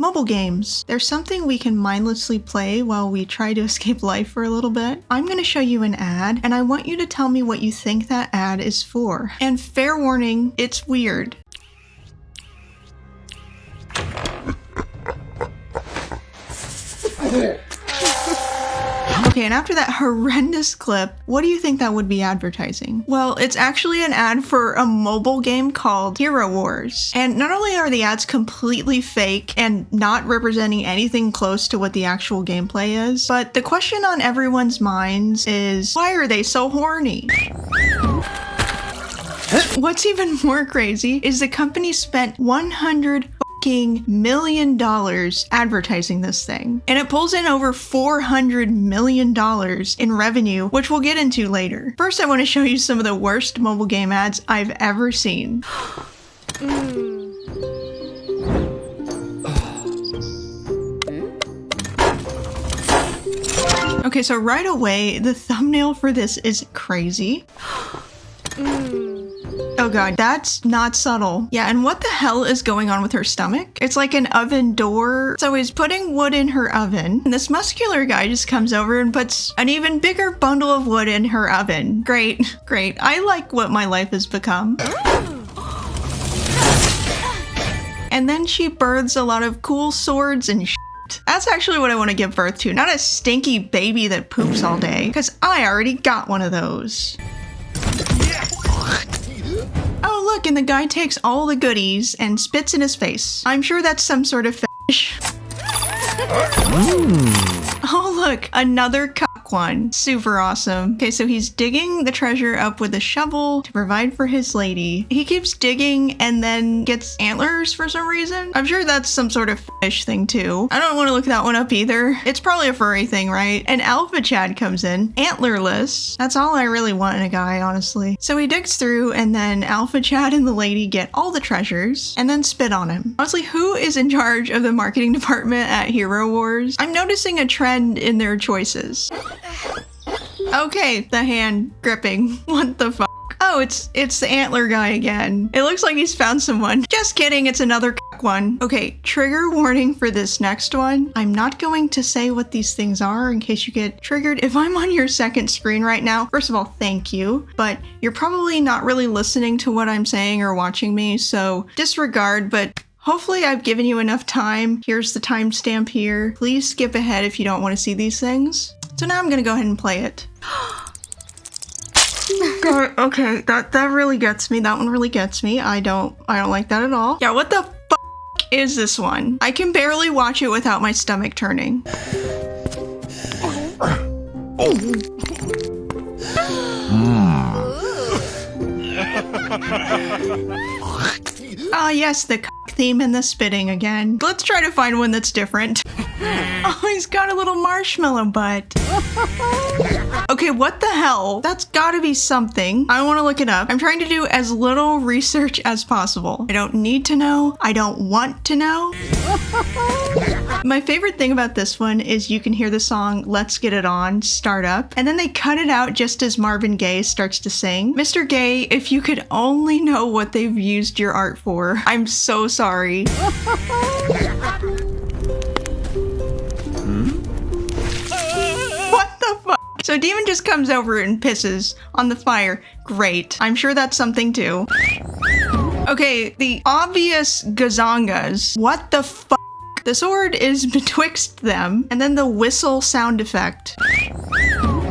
Mobile games. They're something we can mindlessly play while we try to escape life for a little bit. I'm going to show you an ad, and I want you to tell me what you think that ad is for. And fair warning, it's weird. Okay, and after that horrendous clip, what do you think that would be advertising? Well, it's actually an ad for a mobile game called Hero Wars. And not only are the ads completely fake and not representing anything close to what the actual gameplay is, but the question on everyone's minds is, why are they so horny? What's even more crazy is the company spent $100 million advertising this thing, and it pulls in over $400 million in revenue, which we'll get into later. First, I want to show you some of the worst mobile game ads I've ever seen. Okay, so right away, the thumbnail for this is crazy. Oh god, that's not subtle. Yeah, and what the hell is going on with her stomach? It's like an oven door. So he's putting wood in her oven, and this muscular guy just comes over and puts an even bigger bundle of wood in her oven. Great, great. I like what my life has become. And then she births a lot of cool swords and shit. That's actually what I want to give birth to, not a stinky baby that poops all day, because I already got one of those. Oh look, and the guy takes all the goodies and spits in his face. I'm sure that's some sort of fetish. Oh look, another cuck one. Super awesome. Okay, so he's digging the treasure up with a shovel to provide for his lady. He keeps digging and then gets antlers for some reason. I'm sure that's some sort of fetish thing too. I don't want to look that one up either. It's probably a furry thing, right? And Alpha Chad comes in, antlerless. That's all I really want in a guy, honestly. So he digs through, and then Alpha Chad and the lady get all the treasures and then spit on him. Honestly, who is in charge of the marketing department at Hero Wars? I'm noticing a trend in their choices. Okay, the hand gripping. What the fuck? Oh, it's the antler guy again. It looks like he's found someone. Just kidding, it's another one. Okay, trigger warning for this next one. I'm not going to say what these things are in case you get triggered. If I'm on your second screen right now, first of all, thank you, but you're probably not really listening to what I'm saying or watching me, so disregard, but hopefully I've given you enough time. Here's the timestamp here. Please skip ahead if you don't want to see these things. So now I'm gonna go ahead and play it. God, okay, that really gets me. That one really gets me. I don't like that at all. Yeah, what the fuck is this one? I can barely watch it without my stomach turning. Ah, yes, the theme and the spitting again. Let's try to find one that's different. Oh, he's got a little marshmallow butt. Okay, what the hell? That's gotta be something. I want to look it up. I'm trying to do as little research as possible. I don't need to know. I don't want to know. My favorite thing about this one is you can hear the song Let's Get It On start up, and then they cut it out just as Marvin Gaye starts to sing. Mr. Gaye, if you could only know what they've used your art for. I'm so sorry. What the fuck? So Demon just comes over and pisses on the fire. Great. I'm sure that's something too. Okay, the obvious gazongas. What the fuck? The sword is betwixt them, and then the whistle sound effect.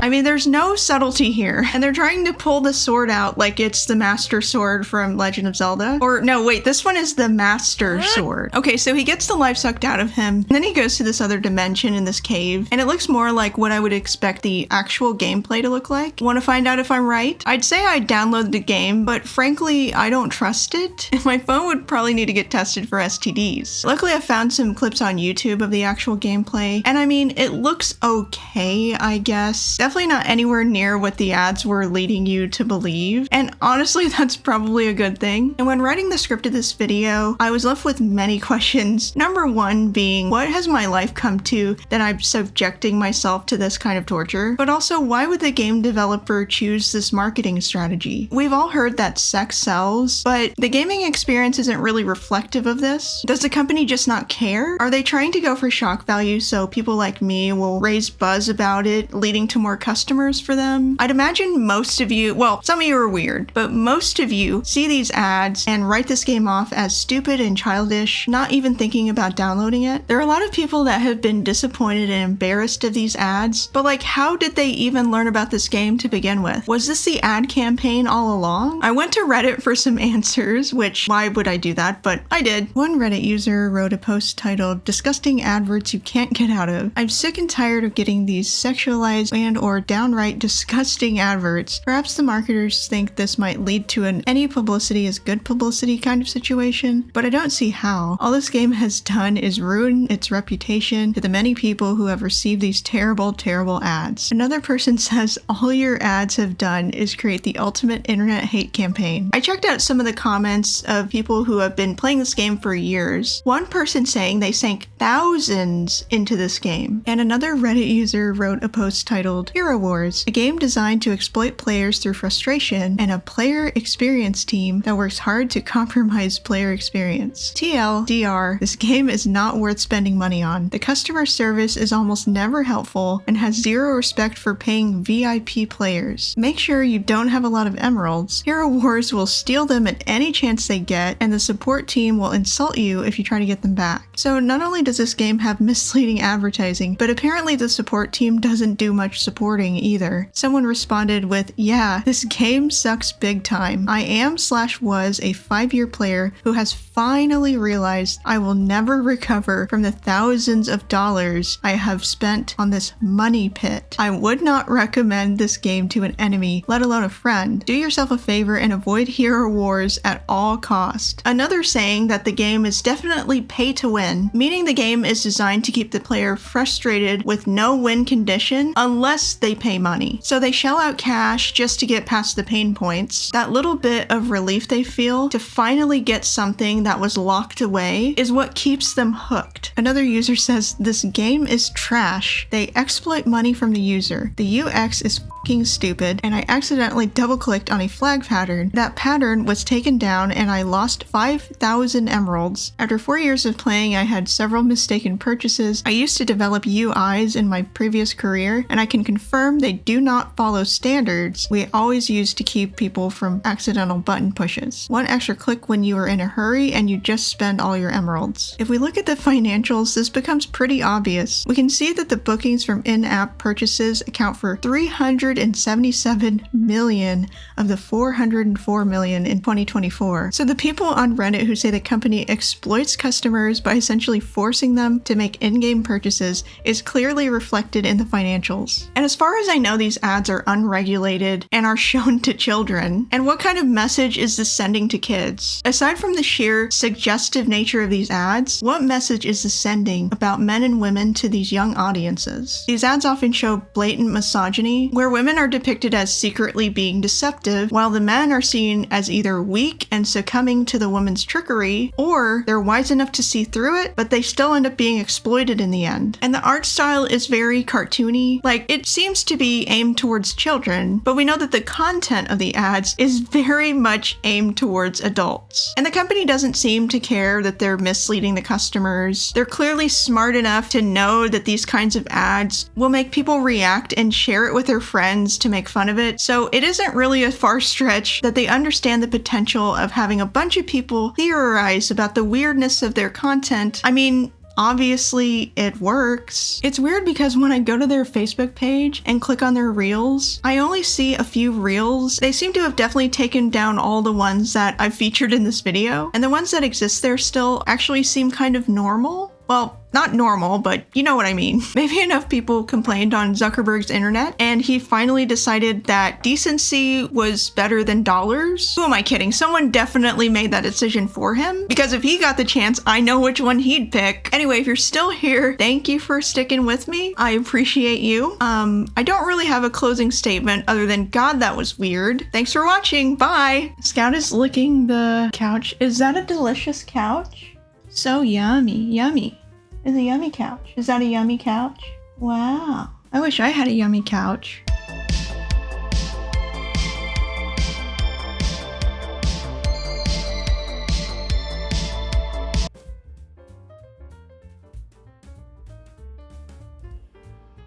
I mean, there's no subtlety here, and they're trying to pull the sword out like it's the Master Sword from Legend of Zelda. Or no, wait, this one is the Master Sword. Okay, so he gets the life sucked out of him, and then he goes to this other dimension in this cave, and it looks more like what I would expect the actual gameplay to look like. Want to find out if I'm right? I'd say I downloaded the game, but frankly, I don't trust it. My phone would probably need to get tested for STDs. Luckily, I found some clips on YouTube of the actual gameplay, and I mean, it looks okay, I guess. Definitely definitely not anywhere near what the ads were leading you to believe, and honestly, that's probably a good thing. And when writing the script of this video, I was left with many questions. Number one being, what has my life come to that I'm subjecting myself to this kind of torture? But also, why would the game developer choose this marketing strategy? We've all heard that sex sells, but the gaming experience isn't really reflective of this. Does the company just not care? Are they trying to go for shock value so people like me will raise buzz about it, leading to more customers for them? I'd imagine most of you, well, some of you are weird, but most of you see these ads and write this game off as stupid and childish, not even thinking about downloading it. There are a lot of people that have been disappointed and embarrassed of these ads, but like, how did they even learn about this game to begin with? Was this the ad campaign all along? I went to Reddit for some answers, which, why would I do that? But I did. One Reddit user wrote a post titled, "Disgusting adverts you can't get out of. I'm sick and tired of getting these sexualized and or downright disgusting adverts. Perhaps the marketers think this might lead to an any publicity is good publicity kind of situation, but I don't see how. All this game has done is ruin its reputation to the many people who have received these terrible, terrible ads." Another person says, "All your ads have done is create the ultimate internet hate campaign." I checked out some of the comments of people who have been playing this game for years. One person saying they sank thousands into this game. And another Reddit user wrote a post titled, "Hero Wars, a game designed to exploit players through frustration and a player experience team that works hard to compromise player experience. TLDR, this game is not worth spending money on. The customer service is almost never helpful and has zero respect for paying VIP players. Make sure you don't have a lot of emeralds. Hero Wars will steal them at any chance they get, and the support team will insult you if you try to get them back." So not only does this game have misleading advertising, but apparently the support team doesn't do much supporting either. Someone responded with, "Yeah, this game sucks big time. I am/was a 5-year player who has finally realized I will never recover from the thousands of dollars I have spent on this money pit. I would not recommend this game to an enemy, let alone a friend. Do yourself a favor and avoid Hero Wars at all cost." Another saying that the game is definitely pay to win, meaning the game is designed to keep the player frustrated with no win condition unless they pay money. So they shell out cash just to get past the pain points. That little bit of relief they feel to finally get something that was locked away is what keeps them hooked. Another user says, "This game is trash. They exploit money from the user. The UX is fucking stupid, and I accidentally double-clicked on a flag pattern. That pattern was taken down and I lost 5,000 emeralds. After 4 years of playing, I had several mistaken purchases. I used to develop UIs in my previous career, and I can confirm they do not follow standards we always use to keep people from accidental button pushes. One extra click when you are in a hurry and you just spend all your emeralds." If we look at the financials, this becomes pretty obvious. We can see that the bookings from in-app purchases account for 377 million of the 404 million in 2024. So the people on Reddit who say the company exploits customers by essentially forcing them to make in-game purchases is clearly reflected in the financials. And as far as I know, these ads are unregulated and are shown to children. And what kind of message is this sending to kids? Aside from the sheer suggestive nature of these ads, what message is this sending about men and women to these young audiences? These ads often show blatant misogyny, where women are depicted as secretly being deceptive, while the men are seen as either weak and succumbing to the woman's trickery, or they're wise enough to see through it, but they still end up being exploited in the end. And the art style is very cartoony. Like, it seems to be aimed towards children, but we know that the content of the ads is very much aimed towards adults. And the company doesn't seem to care that they're misleading the customers. They're clearly smart enough to know that these kinds of ads will make people react and share it with their friends to make fun of it. So it isn't really a far stretch that they understand the potential of having a bunch of people theorize about the weirdness of their content. I mean, obviously it works. It's weird because when I go to their Facebook page and click on their reels, I only see a few reels. They seem to have definitely taken down all the ones that I've featured in this video, and the ones that exist there still actually seem kind of normal. Well, not normal, but you know what I mean. Maybe enough people complained on Zuckerberg's internet, and he finally decided that decency was better than dollars. Who am I kidding? Someone definitely made that decision for him, because if he got the chance, I know which one he'd pick. Anyway, if you're still here, thank you for sticking with me. I appreciate you. I don't really have a closing statement other than, God, that was weird. Thanks for watching. Bye. Scout is licking the couch. Is that a delicious couch? So yummy. Yummy. It's a yummy couch. Is that a yummy couch? Wow. I wish I had a yummy couch.